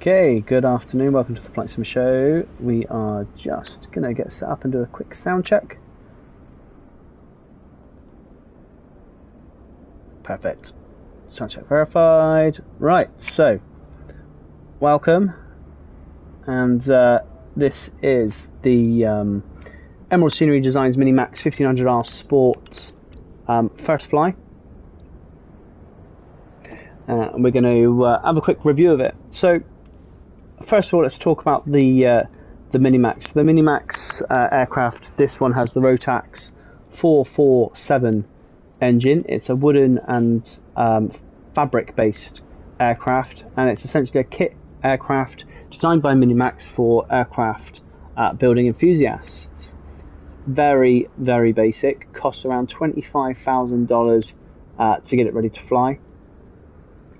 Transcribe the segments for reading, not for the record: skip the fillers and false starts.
Okay, good afternoon. Welcome to the Flight Sim Show. We are just going to get set up and do a quick sound check. Perfect. Sound check verified. Right, so welcome. And this is the Emerald Scenery Designs Minimax 1500R Sport first fly. And we're going to have a quick review of it. So, first of all, let's talk about the Minimax. The Minimax aircraft. This one has the Rotax 447 engine. It's a wooden and fabric-based aircraft, and it's essentially a kit aircraft designed by Minimax for aircraft building enthusiasts. Very, very basic. Costs around $25,000 to get it ready to fly.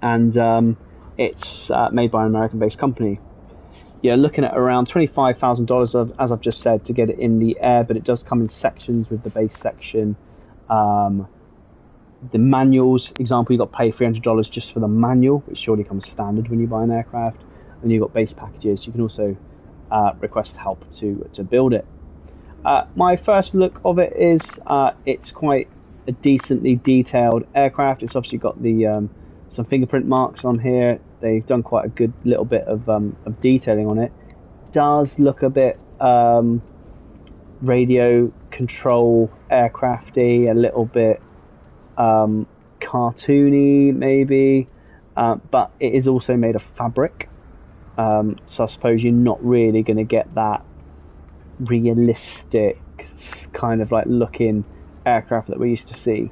And it's made by an American-based company. You're looking at around $25,000, as I've just said, to get it in the air, but it does come in sections with the base section. The manuals, example, you've got to pay $300 just for the manual, which surely comes standard when you buy an aircraft. And you've got base packages. You can also request help to build it. My first look of it is it's quite a decently detailed aircraft. It's obviously got the some fingerprint marks on here. They've done quite a good little bit of detailing on it. Does look a bit radio control aircrafty, a little bit cartoony maybe, but it is also made of fabric. So I suppose you're not really going to get that realistic kind of like looking aircraft that we used to see.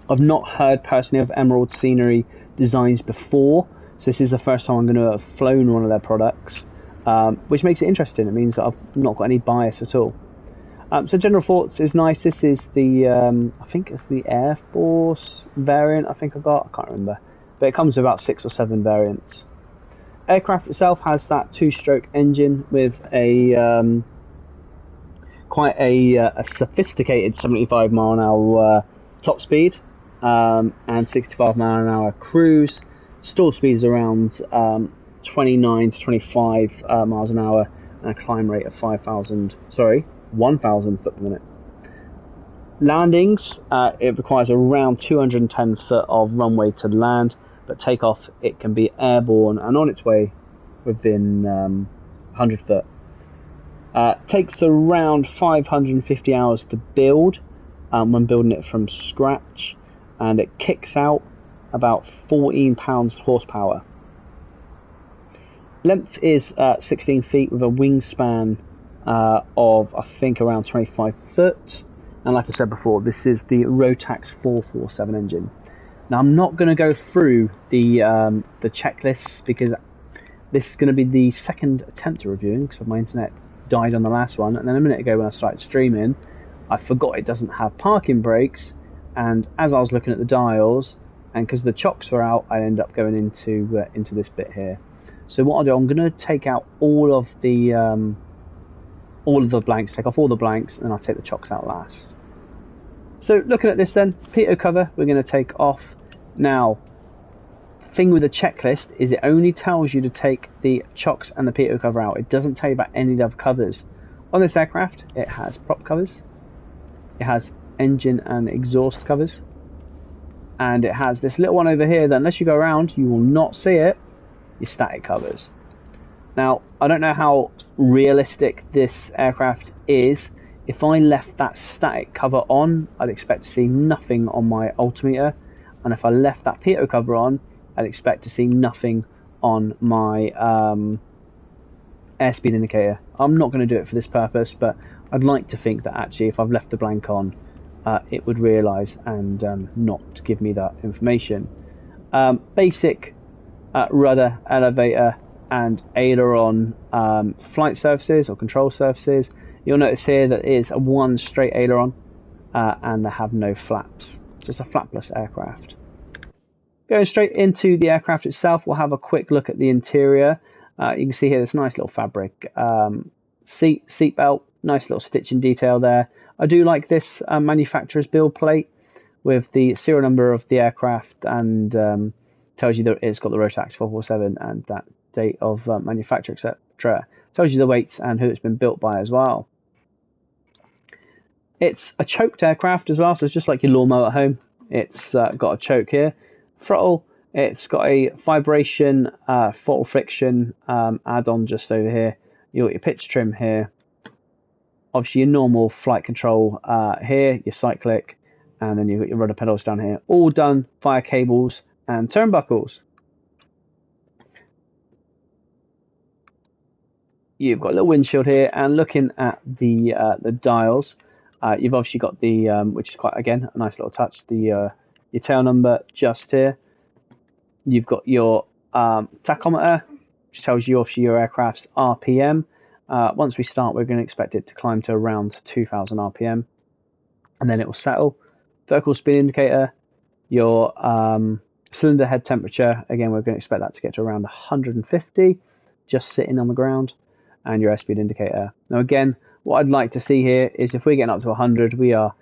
I've not heard personally of Emerald Scenery Designs before, so this is the first time I'm going to have flown one of their products, which makes it interesting. It means that I've not got any bias at all. So general thoughts is nice. This is the, I think it's the Air Force variant I think I can't remember, but it comes with about 6 or 7 variants. Aircraft itself has that 2-stroke engine with a quite a sophisticated 75 mile an hour top speed. And 65 mile an hour cruise. Stall speed is around 29 to 25 miles an hour, and a climb rate of 1,000 foot per minute. Landings, it requires around 210 foot of runway to land, but takeoff it can be airborne and on its way within 100 foot. Takes around 550 hours to build when building it from scratch. And it kicks out about 14 pounds horsepower. Length is 16 feet with a wingspan of I think around 25 foot. And like I said before, this is the Rotax 447 engine. Now I'm not going to go through the checklists because this is going to be the second attempt at reviewing because my internet died on the last one, and then a minute ago when I started streaming, I forgot it doesn't have parking brakes. And as I was looking at the dials, and because the chocks were out, I ended up going into this bit here. So what I'll do, I'm going to take out all of the blanks, take off all the blanks, and I'll take the chocks out last. So looking at this then, pitot cover we're going to take off. Now, the thing with the checklist is it only tells you to take the chocks and the pitot cover out. It doesn't tell you about any of the other covers. On this aircraft, it has prop covers. It has engine and exhaust covers, and it has this little one over here that unless you go around you will not see it, your static covers. Now I don't know how realistic this aircraft is. If I left that static cover on, I'd expect to see nothing on my altimeter, and if I left that pitot cover on, I'd expect to see nothing on my airspeed indicator. I'm not going to do it for this purpose, but I'd like to think that actually if I've left the blank on, it would realise and not give me that information. Basic rudder, elevator and aileron flight surfaces or control surfaces. You'll notice here that it is a one straight aileron and they have no flaps. Just a flapless aircraft. Going straight into the aircraft itself, we'll have a quick look at the interior. You can see here this nice little fabric seat belt, nice little stitching detail there. I do like this manufacturer's build plate with the serial number of the aircraft and tells you that it's got the Rotax 447 and that date of manufacture, etc. Tells you the weights and who it's been built by as well. It's a choked aircraft as well, so it's just like your lawnmower at home. It's got a choke here. Throttle, it's got a vibration, throttle friction add-on just over here. You've got your pitch trim here. Obviously your normal flight control here, your cyclic, and then you've got your rudder pedals down here. All done via cables and turnbuckles. You've got a little windshield here, and looking at the dials, you've obviously got the, which is quite, again, a nice little touch, the your tail number just here. You've got your tachometer, which tells you obviously your aircraft's RPM. Once we start, we're going to expect it to climb to around 2,000 RPM, and then it will settle. Vertical speed indicator, your cylinder head temperature, again, we're going to expect that to get to around 150, just sitting on the ground, and your airspeed indicator. Now again, what I'd like to see here is if we're getting up to 100, we are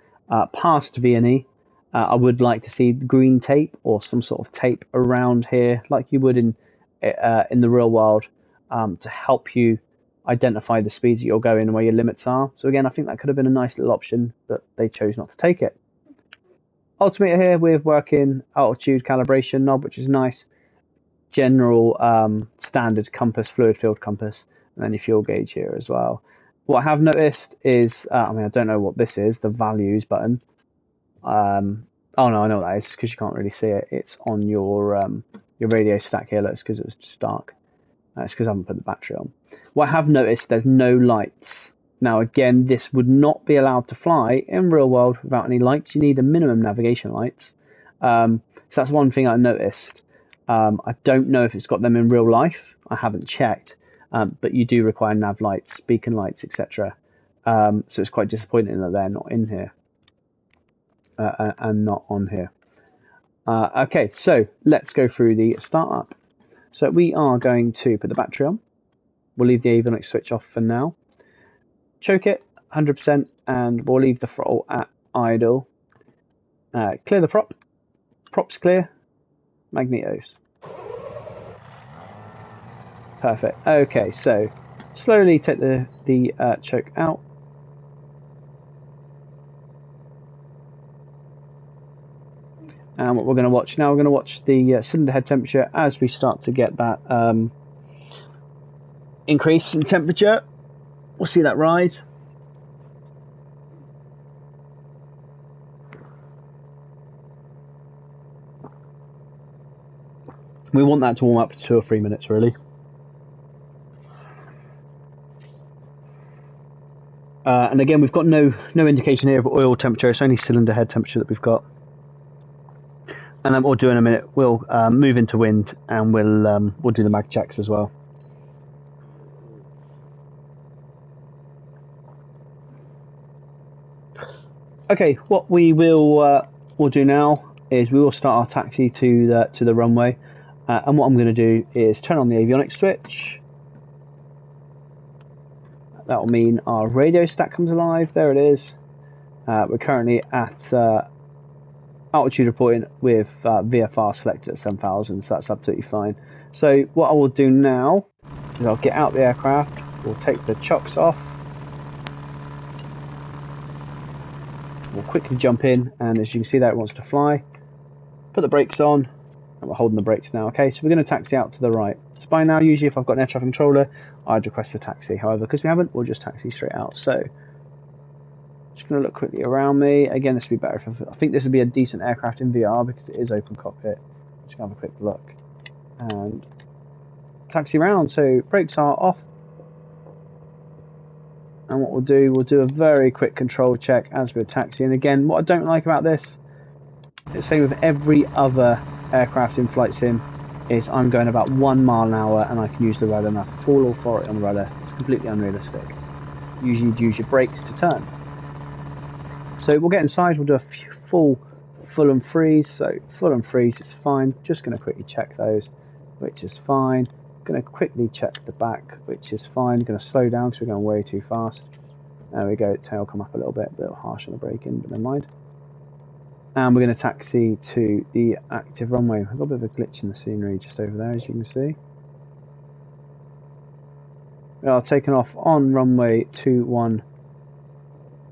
past V&E. I would like to see green tape or some sort of tape around here, like you would in the real world, to help you identify the speeds that you're going and where your limits are. So again, I think that could have been a nice little option, but they chose not to take it. Altimeter here with working altitude calibration knob, which is nice. General standard compass, fluid filled compass, and then your fuel gauge here as well. What I have noticed is, I mean, I don't know what this is, the values button. Oh no, I know what that is, because you can't really see it. It's on your radio stack here. Look, it's because it was just dark. It's because I haven't put the battery on. What I have noticed, there's no lights. Now again, this would not be allowed to fly in real world without any lights. You need a minimum navigation lights. So that's one thing I noticed. I don't know if it's got them in real life. I haven't checked. But you do require nav lights, beacon lights, etc. So it's quite disappointing that they're not in here and not on here. Okay, so let's go through the startup. So we are going to put the battery on. We'll leave the avionics switch off for now. Choke it 100%, and we'll leave the throttle at idle. Clear the prop. Props clear. Magnetos. Perfect. Okay, so slowly take the choke out. And what we're going to watch now, we're going to watch the cylinder head temperature as we start to get that increase in temperature. We'll see that rise. We want that to warm up for 2 or 3 minutes, really. And again, we've got no indication here of oil temperature. It's only cylinder head temperature that we've got. And then what we'll do in a minute, we'll move into wind, and we'll do the mag checks as well. Okay, what we'll do now is we will start our taxi to the runway, and what I'm going to do is turn on the avionics switch. That will mean our radio stack comes alive. There it is. We're currently at altitude reporting with VFR selected at 7,000, so that's absolutely fine. So what I will do now is I'll get out the aircraft, we'll take the chocks off, we'll quickly jump in, and as you can see there, it wants to fly. Put the brakes on, and we're holding the brakes now. Okay, so we're going to taxi out to the right. So by now, usually if I've got an air traffic controller, I'd request a taxi. However, because we haven't, we'll just taxi straight out. So just going to look quickly around me. Again, this would be better if I think this would be a decent aircraft in VR because it is open cockpit. Just going to have a quick look and taxi around. So brakes are off, and what we'll do a very quick control check as we're taxiing. Again, what I don't like about this, it's same with every other aircraft in flight sim, is I'm going about 1 mile an hour and I can use the rudder and I have full authority on the rudder. It's completely unrealistic. Usually you'd use your brakes to turn. So we'll get inside, we'll do a full and freeze. So full and freeze is fine. Just going to quickly check those, which is fine. Going to quickly check the back, which is fine. Going to slow down because we're going way too fast. There we go, tail come up a little bit harsh on the braking, but never mind. And we're going to taxi to the active runway. I've got a bit of a glitch in the scenery just over there, as you can see. We are taking off on runway 21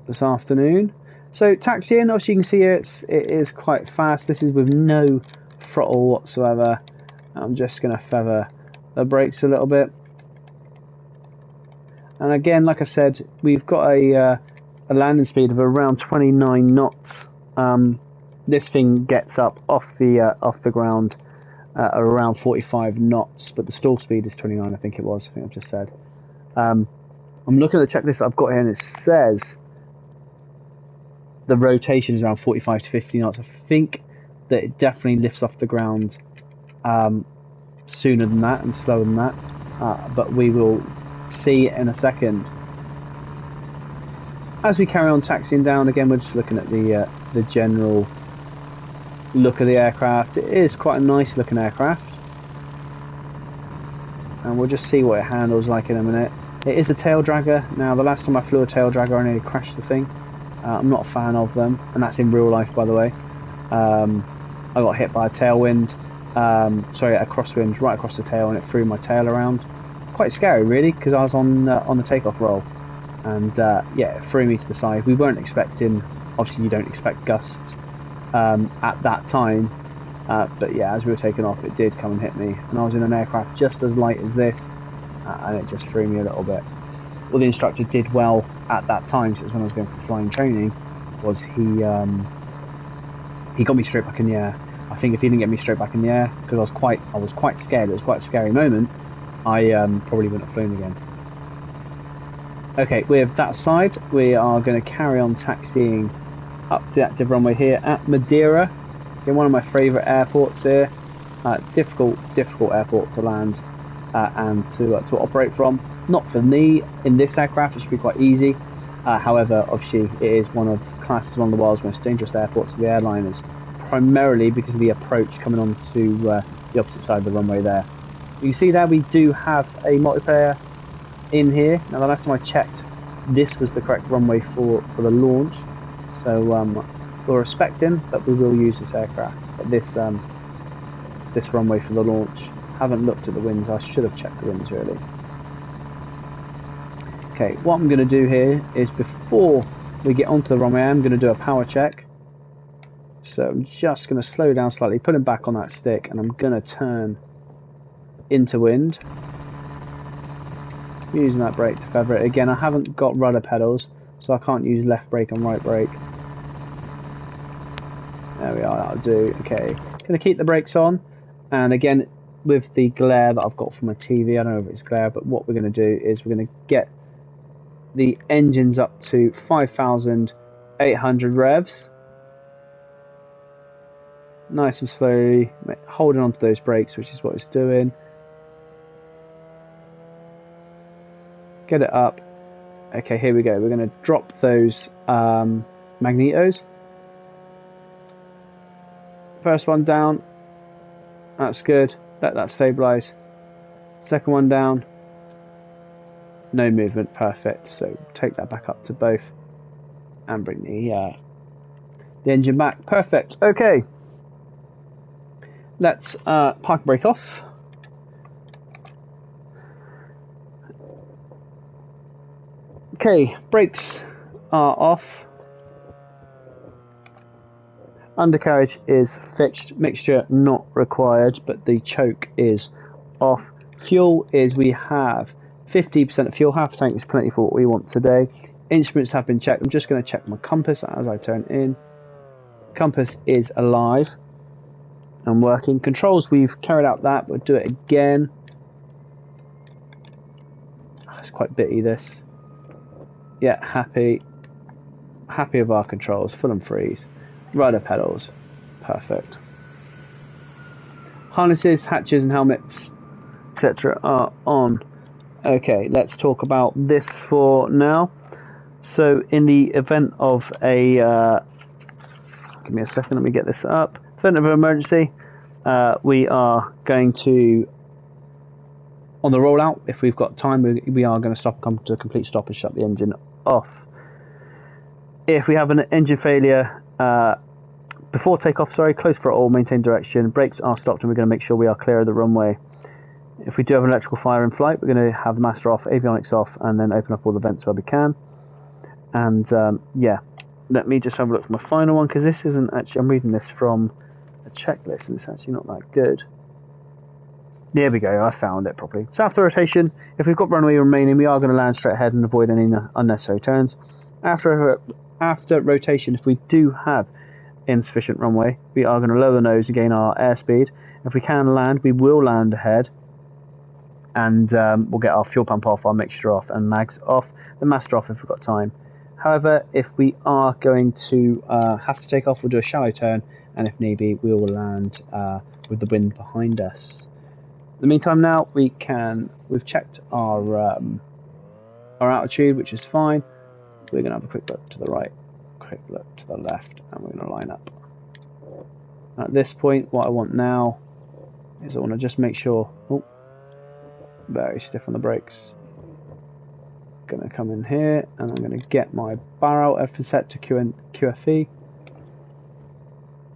this afternoon. So taxiing, obviously you can see here it is quite fast. This is with no throttle whatsoever. I'm just going to feather the brakes a little bit. And again, like I said, we've got a landing speed of around 29 knots. This thing gets up off the ground at around 45 knots, but the stall speed is 29. I think it was. I think I've just said. I'm looking at the checklist that I've got here, and it says the rotation is around 45 to 50 knots. I think that it definitely lifts off the ground sooner than that and slower than that, but we will see in a second. As we carry on taxiing down, again we're just looking at the general look of the aircraft. It is quite a nice looking aircraft, and we'll just see what it handles like in a minute. It is a tail dragger. Now the last time I flew a tail dragger I nearly crashed the thing. I'm not a fan of them, and that's in real life, by the way. I got hit by a tailwind, sorry, a crosswind right across the tail, and it threw my tail around. Quite scary really, because I was on the takeoff roll, and yeah, it threw me to the side. We weren't expecting, obviously you don't expect gusts at that time, but yeah, as we were taking off it did come and hit me, and I was in an aircraft just as light as this, and it just threw me a little bit. Well, the instructor did well at that time, so it was when I was going for flying training, was he got me straight back in the air. I think if he didn't get me straight back in the air, because I was quite scared, it was quite a scary moment, I probably wouldn't have flown again. Okay, with that aside, we are going to carry on taxiing up to the active runway here at Madeira, in one of my favourite airports here. Difficult airport to land and to operate from. Not for me in this aircraft, it should be quite easy. However, obviously it is one of classed as one of the world's most dangerous airports of the airliners, primarily because of the approach coming on to the opposite side of the runway there. You can see there we do have a multiplayer in here. Now the last time I checked, this was the correct runway for the launch, so we'll respect him, but we will use this aircraft at this runway for the launch. Haven't looked at the winds. I should have checked the winds really. Okay, what I'm going to do here is, before we get onto the runway, I'm going to do a power check. So I'm just going to slow down slightly, put him back on that stick, and I'm going to turn into wind, using that brake to feather it. Again, I haven't got rudder pedals, so I can't use left brake and right brake. There we are, that'll do. Okay, going to keep the brakes on, and again, with the glare that I've got from my TV, I don't know if it's glare, but what we're going to do is we're going to get the engines up to 5,800 revs, nice and slowly, holding onto those brakes, which is what it's doing. Get it up. Okay, here we go. We're going to drop those magnetos. First one down. That's good. Let that stabilize. Second one down. No movement. Perfect. So take that back up to both and bring the engine back. Perfect. Okay. Let's park and brake off. Okay, brakes are off. Undercarriage is fixed. Mixture not required, but the choke is off. Fuel is, we have 50% of fuel. Half tank is plenty for what we want today. Instruments have been checked. I'm just going to check my compass as I turn in. Compass is alive and working. Controls, we've carried out that. We'll do it again. It's quite bitty, this. Yeah, happy with our controls. Full and freeze. Rudder pedals, perfect. Harnesses, hatches and helmets, etc. are on. Okay, let's talk about this for now. So in the event of a give me a second, let me get this up. Event of an emergency, we are going to, on the rollout, if we've got time, we are going to stop, come to a complete stop and shut the engine off. If we have an engine failure before takeoff, close throttle, maintain direction, brakes are stopped, and we're going to make sure we are clear of the runway. If we do have an electrical fire in flight, we're going to have the master off, avionics off, and then open up all the vents where we can. And yeah, let me just have a look for my final one, because this isn't actually, I'm reading this from a checklist and it's actually not that good. There we go, I found it properly. So after rotation, if we've got runway remaining, we are going to land straight ahead and avoid any unnecessary turns. After rotation, if we do have insufficient runway, we are going to lower the nose and gain our airspeed. If we can land, we will land ahead, and we'll get our fuel pump off, our mixture off, and mags off, the master off if we've got time. However, if we are going to have to take off, we'll do a shallow turn, and if need be, we will land with the wind behind us. In the meantime, now we've checked our altitude, which is fine. We're going to have a quick look to the right, quick look to the left, and we're going to line up. At this point, what I want now is I want to just make sure. Oh, very stiff on the brakes. Going to come in here, and I'm going to get my barrel everything set to QFE.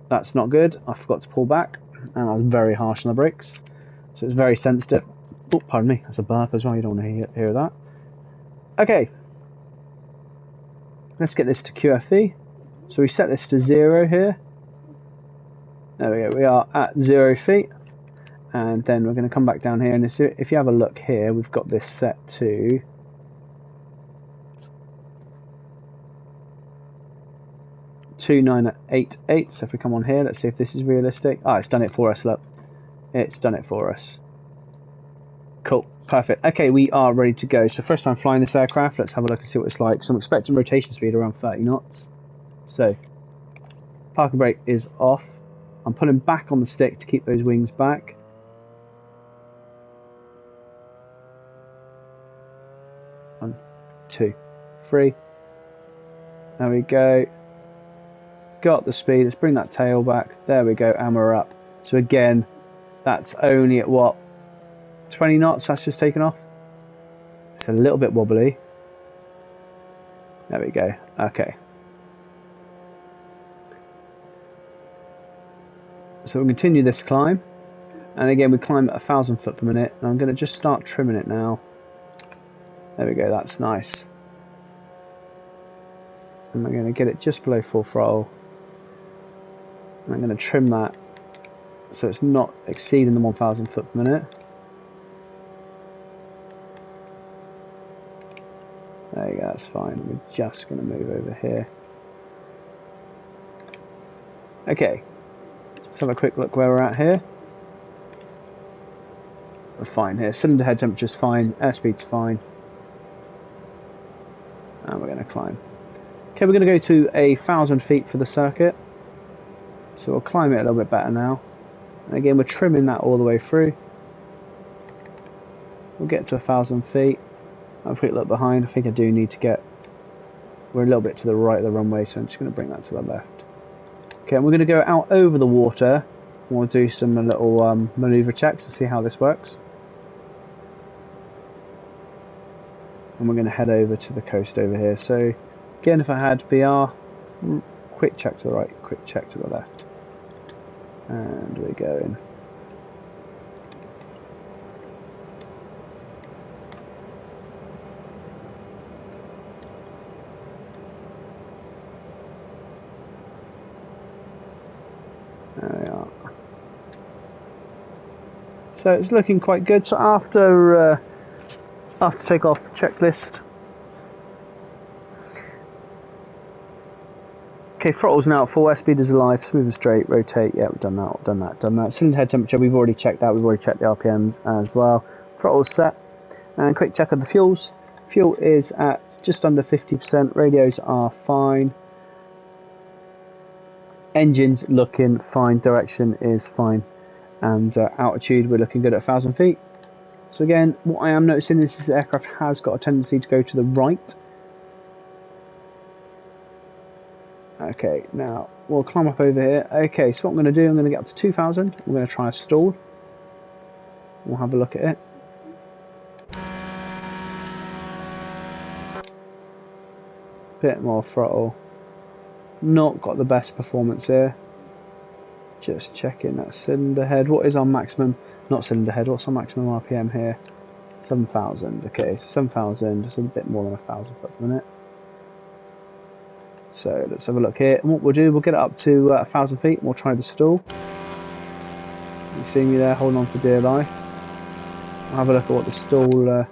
That's not good. I forgot to pull back, and I was very harsh on the brakes, so it's very sensitive. Oh, pardon me, that's a burp as well. You don't want to hear that. Okay, let's get this to QFE. So we set this to 0 here. There we go. We are at 0 feet, and then we're going to come back down here. And if you have a look here, we've got this set to 2988. So if we come on here, let's see if this is realistic. Ah, it's done it for us. Look, it's done it for us. Cool, perfect. Okay, we are ready to go. So first time flying this aircraft, let's have a look and see what it's like. So I'm expecting rotation speed around 30 knots. So parking brake is off. I'm pulling back on the stick to keep those wings back. One, two, three. There we go. Got the speed. Let's bring that tail back. There we go, and we're up. So again, that's only at what? 20 knots, that's just taken off. It's a little bit wobbly. There we go. Okay. So we'll continue this climb. And again, we climb at 1,000 foot per minute. And I'm going to just start trimming it now. There we go, that's nice. And I'm going to get it just below full throttle. And I'm going to trim that so it's not exceeding the 1,000 foot per minute. There you go, that's fine. We're just going to move over here. Okay, let's have a quick look where we're at here. We're fine here. Cylinder head temperature's fine, airspeed's fine. And we're going to climb. Okay, we're going to go to 1,000 feet for the circuit. So we'll climb it a little bit better now. And again, we're trimming that all the way through. We'll get to 1,000 feet. Have a quick look behind. I think I do need to get... We're a little bit to the right of the runway, so I'm just going to bring that to the left. Okay, and we're going to go out over the water. We'll do some little manoeuvre checks to see how this works. And we're going to head over to the coast over here. So, again, if I had BR, quick check to the right, quick check to the left. And we're going. There we are. So it's looking quite good. So after takeoff checklist. Okay, throttle's now at full, airspeed is alive, smooth and straight, rotate, yeah, we've done that. Cylinder head temperature, we've already checked that, we've already checked the RPMs as well. Throttle's set, and quick check of the fuels. Fuel is at just under 50%, radios are fine. Engine's looking fine, direction is fine, and altitude, we're looking good at 1,000 feet. So again, what I am noticing is the aircraft has got a tendency to go to the right. Okay, now we'll climb up over here. Okay, so what I'm going to do, I'm going to get up to 2,000. We're going to try a stall. We'll have a look at it. Bit more throttle. Not got the best performance here. Just checking that cylinder head. What is our maximum? not cylinder head. What's our maximum RPM here? 7,000. Okay, so 7,000. It's a bit more than 1,000 foot per minute. So let's have a look here. And what we'll do, we'll get it up to 1,000 feet. And we'll try the stall. You see me there, holding on for dear life. I'll have a look at what the stall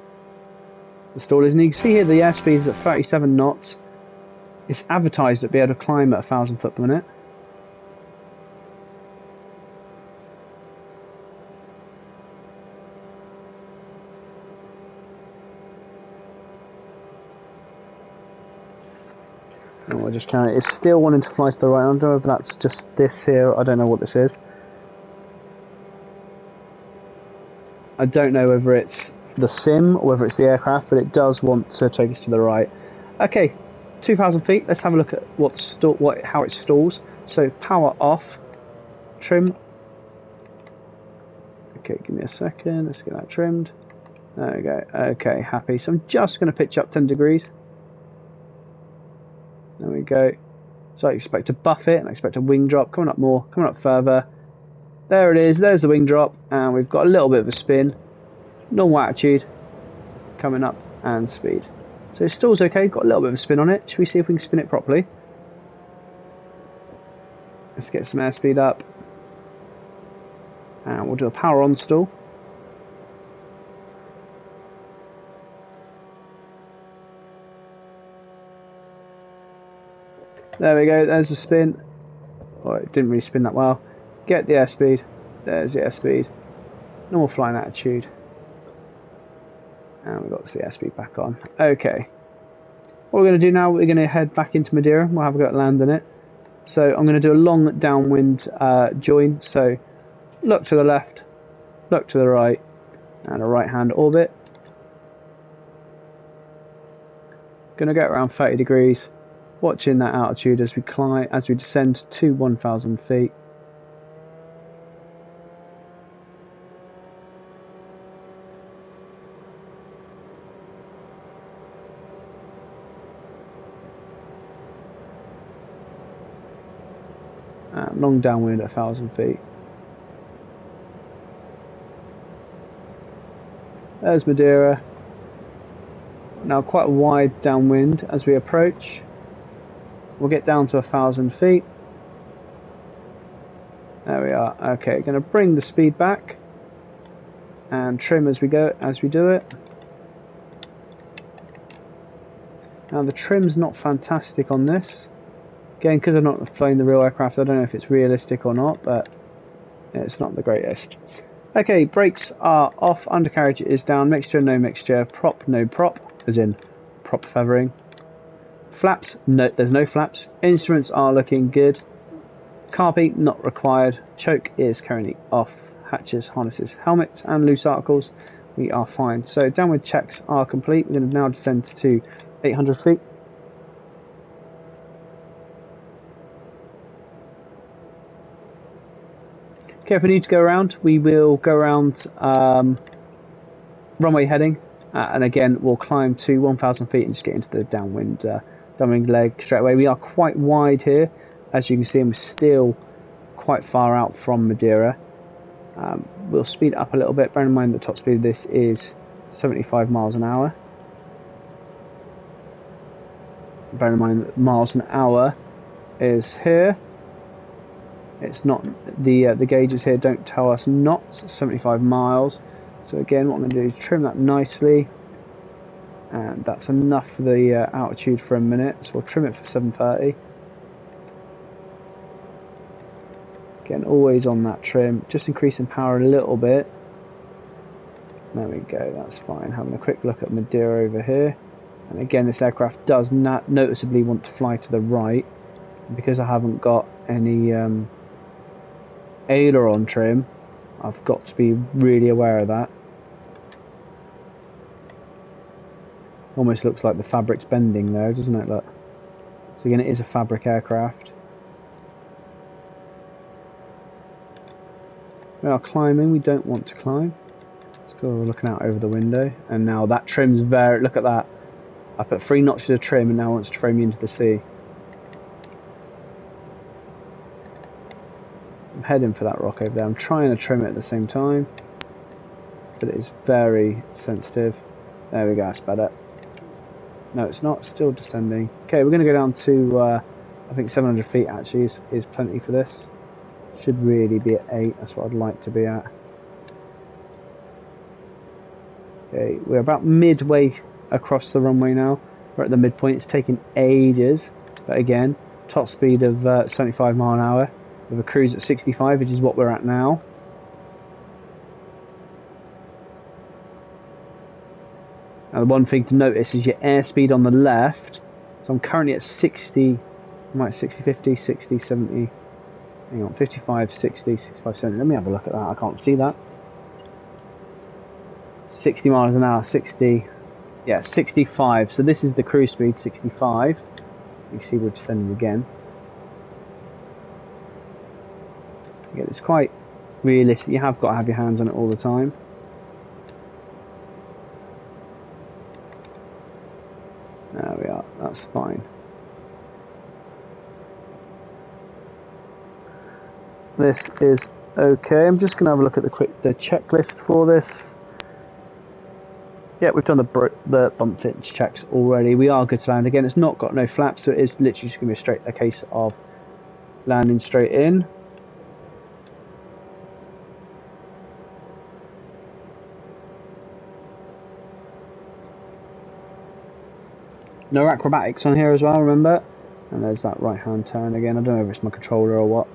is. And you can see here the airspeed is at 37 knots. It's advertised to be able to climb at 1,000 foot per minute. And we'll just carry it. It's still wanting to fly to the right. I don't know if that's just this here. I don't know what this is. I don't know whether it's the sim or whether it's the aircraft, but it does want to take us to the right. Okay, 2,000 feet. Let's have a look at how it stalls. So power off, trim. Okay, give me a second. Let's get that trimmed. There we go. Okay, happy. So I'm just going to pitch up 10 degrees. There we go. So I expect to buff it, and I expect a wing drop. Coming up more, coming up further. There it is, there's the wing drop, and we've got a little bit of a spin. Normal attitude, coming up, and speed. So it stalls okay, got a little bit of a spin on it. Should we see if we can spin it properly? Let's get some airspeed up. And we'll do a power on stall. There we go, there's the spin. Oh, it didn't really spin that well. Get the airspeed. There's the airspeed. Normal flying attitude. And we've got the airspeed back on. Okay. What we're going to do now, we're going to head back into Madeira. We'll have a go at landing it. So I'm going to do a long downwind join. So look to the left, look to the right, and a right hand orbit. Going to go around 30 degrees. Watching that altitude as we climb, as we descend to 1,000 feet. Long downwind at 1,000 feet. There's Madeira. Now quite a wide downwind as we approach. We'll get down to 1,000 feet. There we are. Okay, going to bring the speed back and trim as we go, as we do it. Now the trim's not fantastic on this. Again, because I've not flown the real aircraft, I don't know if it's realistic or not, but it's not the greatest. Okay, brakes are off, undercarriage is down, mixture, no mixture, prop, no prop, as in prop feathering. Flaps, no, there's no flaps. Instruments are looking good. Carby, not required. Choke is currently off. Hatches, harnesses, helmets, and loose articles, we are fine. So downward checks are complete. We're going to now descend to 800 feet. Okay, if we need to go around, we will go around runway heading, and again we'll climb to 1,000 feet and just get into the downwind leg straight away. We are quite wide here, as you can see, and we're still quite far out from Madeira. We'll speed up a little bit, bearing in mind the top speed of this is 75 miles an hour. Bearing in mind that miles an hour is here. It's not, the gauges here don't tell us knots, 75 miles. So again, what I'm going to do is trim that nicely, and that's enough for the altitude for a minute, so we'll trim it for 730. Again, always on that trim, just increasing power a little bit. There we go, that's fine. Having a quick look at Madeira over here, and again this aircraft does not noticeably want to fly to the right, because I haven't got any aileron trim. I've got to be really aware of that. Almost looks like the fabric's bending there, doesn't it? Look. So again, it is a fabric aircraft. We are climbing. We don't want to climb. So we're looking out over the window, and now that trim's very. Look at that. I put 3 notches of trim, and now it wants to throw me into the sea. I'm heading for that rock over there. I'm trying to trim it at the same time. but it is very sensitive. There we go, that's better. No, it's not, still descending. Okay, we're going to go down to, I think 700 feet actually is plenty for this. Should really be at 8, that's what I'd like to be at. Okay, we're about midway across the runway now. We're at the midpoint, it's taking ages. But again, top speed of 75 mile an hour with a cruise at 65, which is what we're at now. Now the one thing to notice is your airspeed on the left. So I'm currently at 60, I might 60, 50, 60, 70, hang on, 55, 60, 65, 70. Let me have a look at that, I can't see that. 60 miles an hour, 60, yeah, 65. So this is the cruise speed, 65. You can see we're descending again. Again, it's quite realistic. You have got to have your hands on it all the time. There we are, that's fine. This is okay. I'm just going to have a look at the checklist for this. Yeah, we've done the bump fit checks already. We are good to land. Again, it's not got no flaps, so it is literally just going to be a case of landing straight in. No acrobatics on here as well, remember? And there's that right hand turn again. I don't know if it's my controller or what.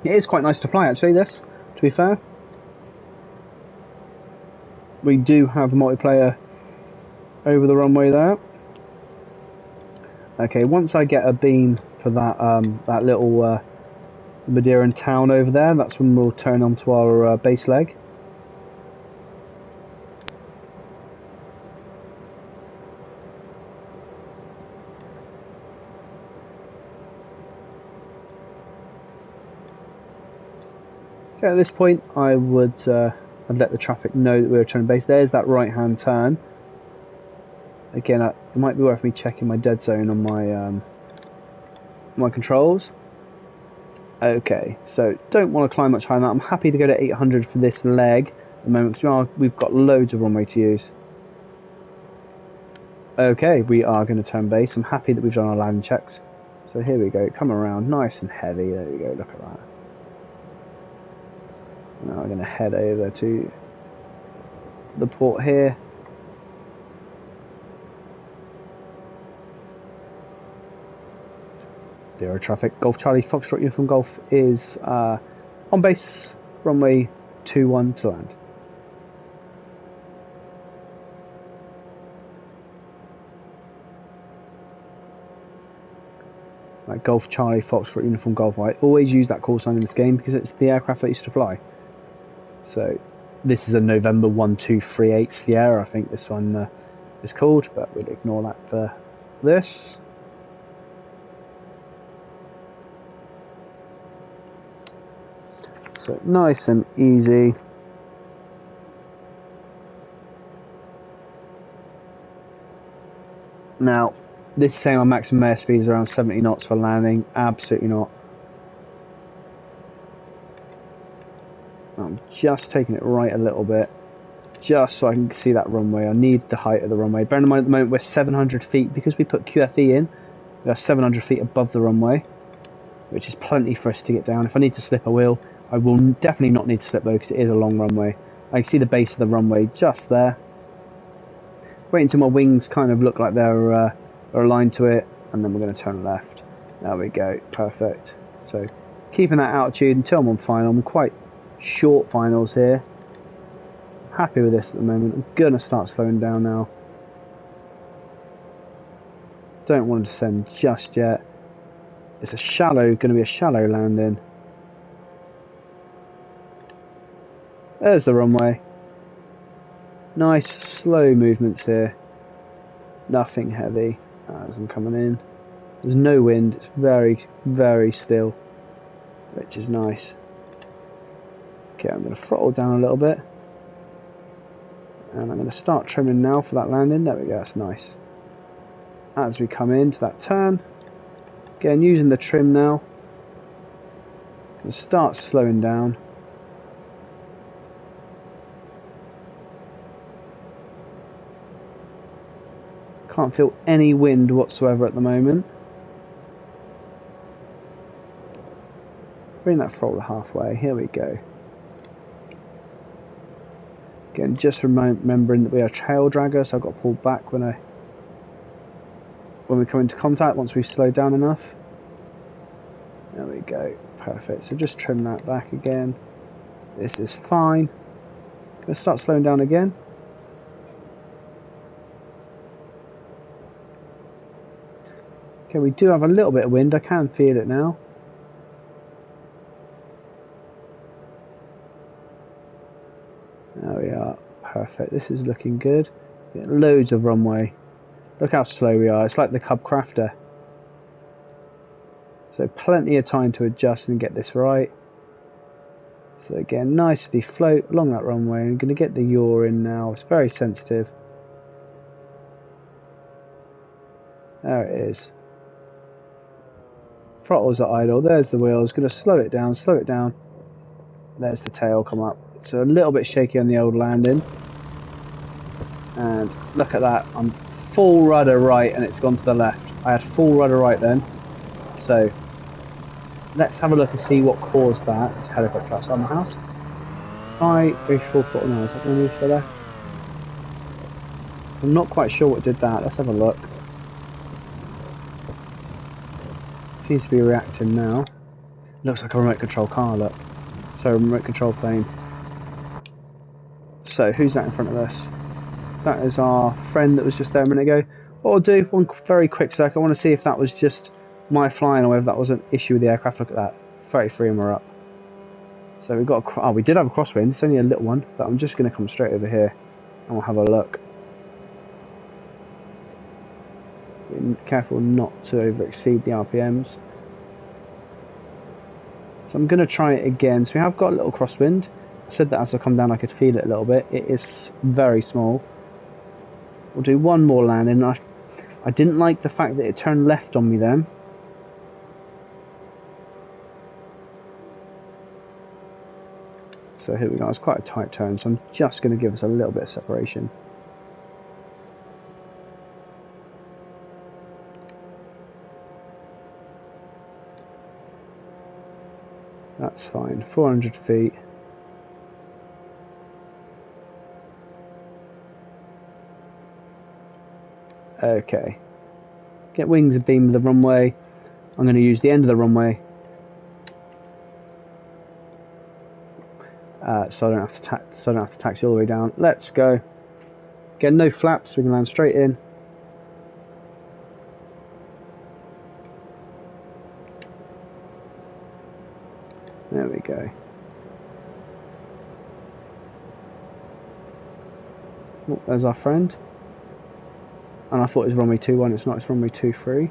It is quite nice to fly actually, this, to be fair. We do have multiplayer over the runway there. Okay, once I get a beam for that little Madeiran town over there, that's when we'll turn onto our base leg. Okay, at this point I would I'd let the traffic know that we're turning base. There's that right hand turn. Again, it might be worth me checking my dead zone on my my controls. Okay, so don't want to climb much higher than that. I'm happy to go to 800 for this leg at the moment because we've got loads of runway to use. Okay, we are going to turn base. I'm happy that we've done our landing checks. So here we go, come around nice and heavy. There we go, look at that. Now we're going to head over to the port here. Zero traffic. Golf Charlie Foxtrot Uniform Golf is on base, runway 21 to land. Right, Golf Charlie Foxtrot Uniform Golf. I always use that call sign in this game because it's the aircraft that I used to fly. So this is a November 1238 Sierra, I think this one is called, but we'll ignore that for this. So nice and easy. Now, this is saying our maximum airspeed is around 70 knots for landing. Absolutely not. I'm just taking it right a little bit, just so I can see that runway. I need the height of the runway. Bear in mind at the moment we're 700 feet, because we put QFE in, we are 700 feet above the runway, which is plenty for us to get down. If I need to slip, I will. I will definitely not need to slip though, because it is a long runway. I can see the base of the runway just there. Wait until my wings kind of look like they're aligned to it, and then we're going to turn left. There we go, perfect. So keeping that altitude until I'm on final. I'm quite short finals here. Happy with this at the moment. I'm going to start slowing down now. Don't want to descend just yet. It's going to be a shallow landing. There's the runway. Nice slow movements here. Nothing heavy as I'm coming in. There's no wind. It's very, very still, which is nice. Okay, I'm going to throttle down a little bit. And I'm going to start trimming now for that landing. There we go, that's nice. As we come into that turn, Again, using the trim now. And start slowing down. Can't feel any wind whatsoever at the moment. Bring that throttle halfway. Here we go. Again, just remembering that we are a tail dragger, so I've got to pull back when we come into contact once we've slowed down enough. There we go. Perfect. So just trim that back again. This is fine. Gonna start slowing down again. Okay, we do have a little bit of wind. I can feel it now. There we are. Perfect. This is looking good. Getting loads of runway. Look how slow we are. It's like the Cub Crafter. So plenty of time to adjust and get this right. So again, nicely float along that runway. I'm going to get the yaw in now. It's very sensitive. There it is. Throttles are idle. There's the wheels. Going to slow it down, slow it down. There's the tail come up. So a little bit shaky on the old landing. And look at that. I'm full rudder right and it's gone to the left. I had full rudder right then. So let's have a look and see what caused that. It's a helicopter outside my house. 5, 3, 4, 4, no, is that going to move for there? I'm not quite sure what did that. Let's have a look. Seems to be reacting now. Looks like a remote control car, look. So remote control plane. So who's that in front of us? That is our friend that was just there a minute ago. What I'll do, one very quick sec, I want to see if that was just my flying or whether that was an issue with the aircraft. Look at that, 33 and we're up. So we've got a, we did have a crosswind, it's only a little one, but I'm just going to come straight over here and we'll have a look. Be careful not to over exceed the RPMs. So I'm going to try it again. So we have got a little crosswind. I said that as I come down I could feel it a little bit. It is very small. We'll do one more landing. I didn't like the fact that it turned left on me then. So here we go, it's quite a tight turn, so I'm just going to give us a little bit of separation. That's fine, 400 feet. Okay. Get wings and beam of the runway. I'm going to use the end of the runway. So I don't have to taxi all the way down. Let's go. Again, no flaps, we can land straight in. There we go. Oh, there's our friend. And I thought it was runway 21, it's not, it's runway 23.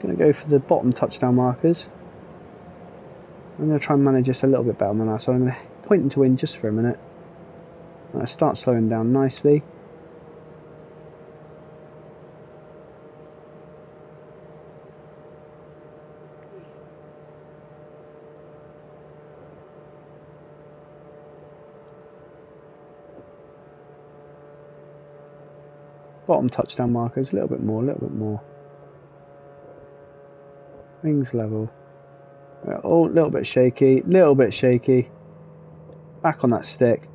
Gonna go for the bottom touchdown markers. I'm going to try and manage this a little bit better than that, so I'm going to point into wind just for a minute. And I start slowing down nicely. Bottom touchdown markers, a little bit more, a little bit more. Wings level. Oh, a little bit shaky, little bit shaky. Back on that stick.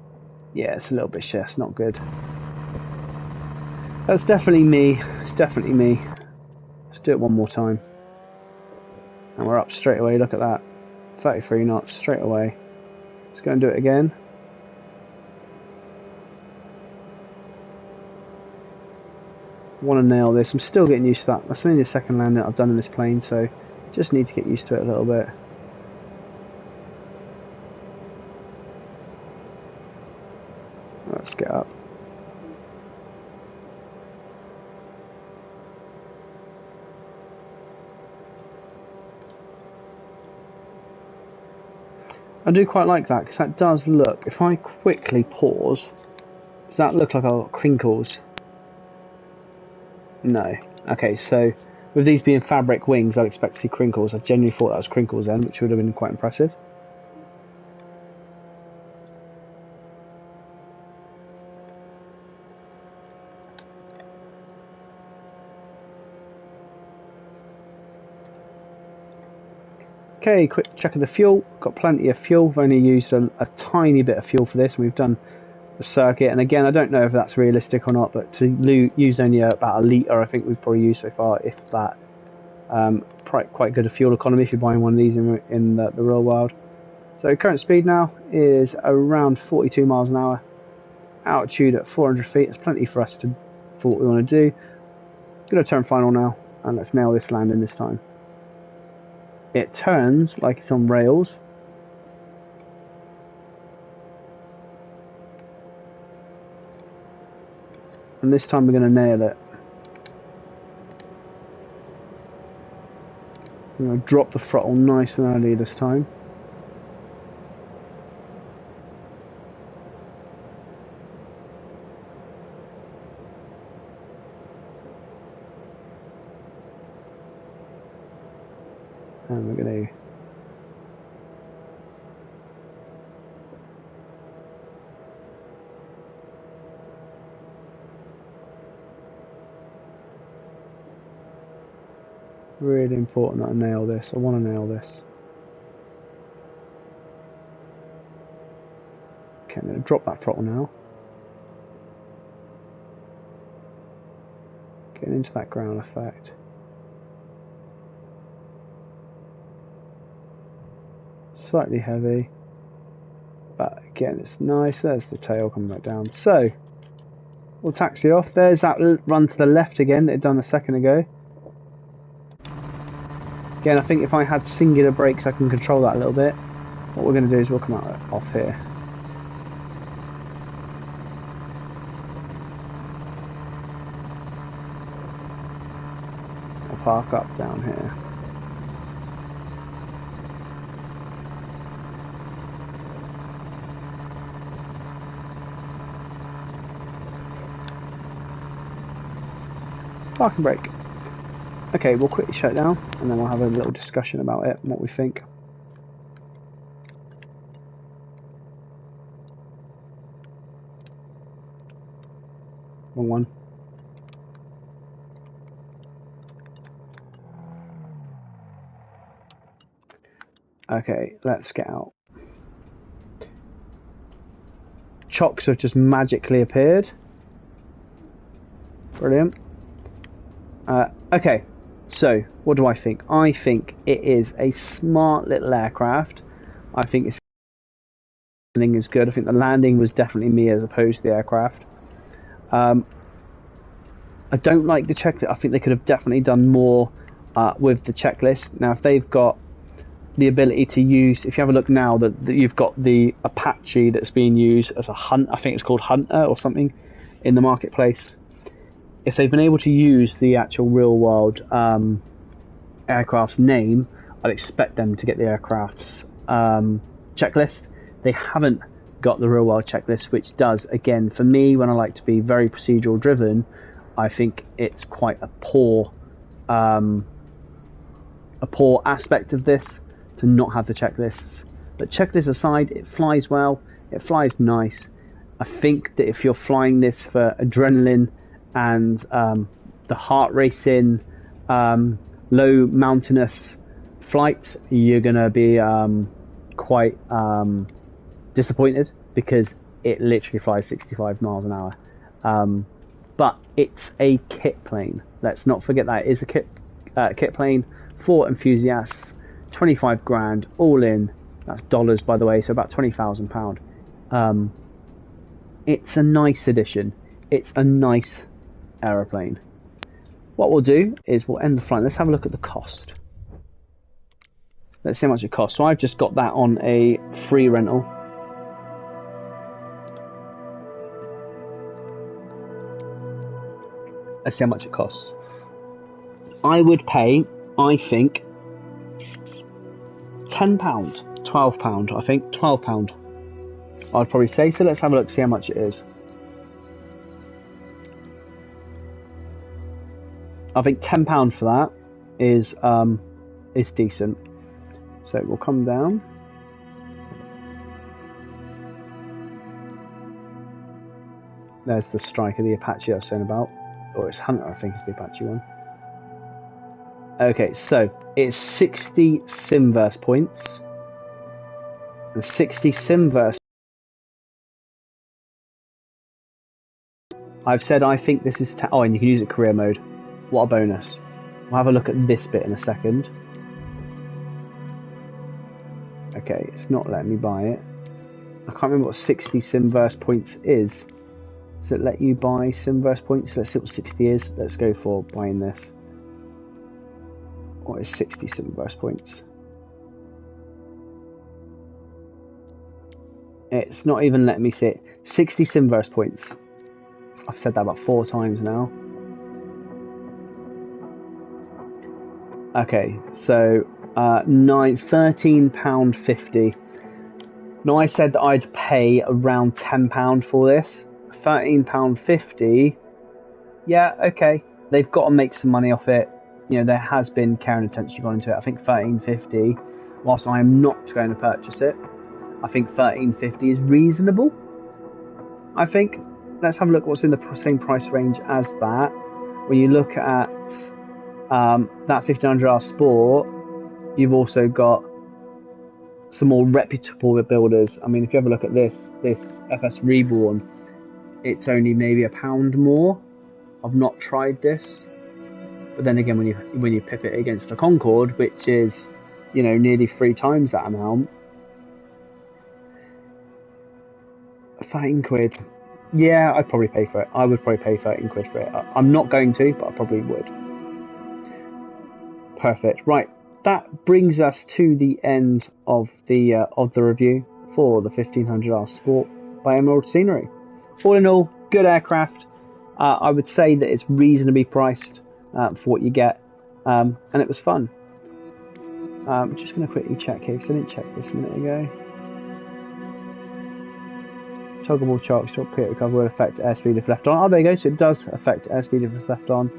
Yeah, it's a little bit shaky, it's not good. That's definitely me, it's definitely me. Let's do it one more time. And we're up straight away, look at that. 33 knots, straight away. Let's go and do it again. Want to nail this, I'm still getting used to that. That's only the second landing that I've done in this plane, so just need to get used to it a little bit. Let's get up. I do quite like that because that does look, if I quickly pause, does that look like our crinkles? No. Okay, so with these being fabric wings, I'd expect to see crinkles. I genuinely thought that was crinkles then, which would have been quite impressive. Okay, quick check of the fuel. Got plenty of fuel. We've only used a tiny bit of fuel for this. We've done the circuit, and again, I don't know if that's realistic or not, but to use only about a litre, I think we've probably used so far, if that. Quite good a fuel economy if you're buying one of these in the real world. So current speed now is around 42 miles an hour. Altitude at 400 feet. It's plenty for us for what we want to do. Going to turn final now, and let's nail this landing this time. It turns like it's on rails. And this time we're going to nail it. I'm going to drop the throttle nice and early this time. And we're going to really important that I nail this. I want to nail this. Okay, I'm going to drop that throttle now. Getting into that ground effect. Slightly heavy, but again it's nice. There's the tail coming back down. So we'll taxi off. There's that run to the left again that had done a second ago. Again, I think if I had singular brakes I can control that a little bit. What we're going to do is we'll come out off here. I'll park up down here. Park and brake. Okay, we'll quickly shut it down and then we'll have a little discussion about it and what we think. Wrong one. Okay, let's get out. Chocks have just magically appeared. Brilliant. Okay, so what do I think? I think it is a smart little aircraft. I think its landing is good. I think the landing was definitely me as opposed to the aircraft. I don't like the checklist. I think they could have definitely done more with the checklist. Now, if they've got the ability to use, if you have a look now, that you've got the Apache that's being used as a hunt. I think it's called Hunter or something in the marketplace. If they've been able to use the actual real world aircraft's name, I'd expect them to get the aircraft's checklist. They haven't got the real world checklist, which does, again, for me, when I like to be very procedural driven, I think it's quite a poor aspect of this to not have the checklists. But checklists aside, it flies well, it flies nice. I think that if you're flying this for adrenaline and the heart racing, low mountainous flights, you're going to be quite disappointed because it literally flies 65 miles an hour. But it's a kit plane. Let's not forget that it is a kit plane for enthusiasts. 25 grand all in. That's dollars, by the way, so about £20,000. It's a nice addition. It's a nice aeroplane. What we'll do is we'll end the flight. Let's have a look at the cost. Let's see how much it costs. So I've just got that on a free rental. Let's see how much it costs. I would pay, I think, £10, £12, I think, £12. I'd probably say. So let's have a look, see how much it is. I think £10 for that is decent. So we'll come down. There's the Striker, the Apache I was saying about. Or it's Hunter, I think is the Apache one. Okay, so it's 60 Simverse points. And 60 Simverse. I've said I think this is... oh, and you can use it career mode. What a bonus. We'll have a look at this bit in a second. Okay, it's not letting me buy it. I can't remember what 60 Simverse points is. Does it let you buy Simverse points? Let's see what 60 is. Let's go for buying this. What is 60 Simverse points? It's not even letting me see it. 60 Simverse points. I've said that about 4 times now. Okay, so £13.50. Now I said that I'd pay around £10 for this. £13.50. Yeah, okay. They've got to make some money off it. You know, there has been care and attention gone into it. I think £13.50. Whilst I am not going to purchase it, I think £13.50 is reasonable. I think. Let's have a look what's in the same price range as that. When you look at that 1500R Sport, you've also got some more reputable builders. I mean, if you have a look at this FS Reborn, it's only maybe £1 more. I've not tried this, but then again, when you pip it against a Concorde, which is, you know, nearly 3 times that amount, £13. Yeah, I'd probably pay for it. I would probably pay £13 for it. I'm not going to, but I probably would. Perfect. Right, that brings us to the end of the review for the 1500R Sport by Emerald Scenery. All in all, good aircraft. I would say that it's reasonably priced for what you get, and it was fun. I'm just going to quickly check here because I didn't check this a minute ago. Toggleable chalk stop quick recover will affect airspeed if left on. Oh, there you go. So it does affect airspeed if it's left on.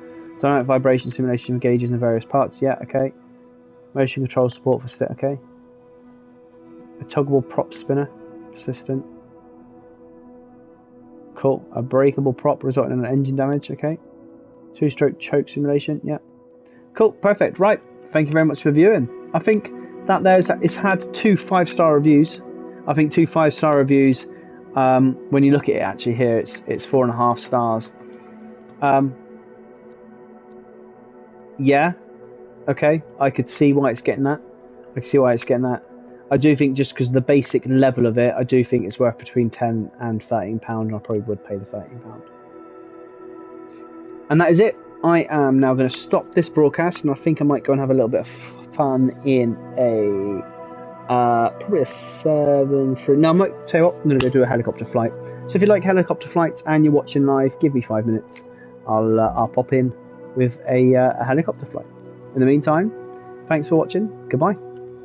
Dynamic vibration simulation of gauges in various parts. Yeah, okay. Motion control support for stick. Okay. A toggleable prop spinner, persistent. Cool. A breakable prop resulting in an engine damage. Okay. 2-stroke choke simulation. Yeah. Cool. Perfect. Right. Thank you very much for viewing. I think that it's had 2 5-star reviews. I think 2 5-star reviews. When you look at it actually here, it's 4.5 stars. Yeah, okay, I could see why it's getting that. I do think just because of the basic level of it, I do think it's worth between £10 and £13, and I probably would pay the £13. And that is it. I am now going to stop this broadcast, and I think I might go and have a little bit of fun in a probably a 7-3. No, I might tell you what, I'm going to go do a helicopter flight. So if you like helicopter flights and you're watching live, give me 5 minutes. I'll pop in with a helicopter flight. In the meantime, thanks for watching. Goodbye.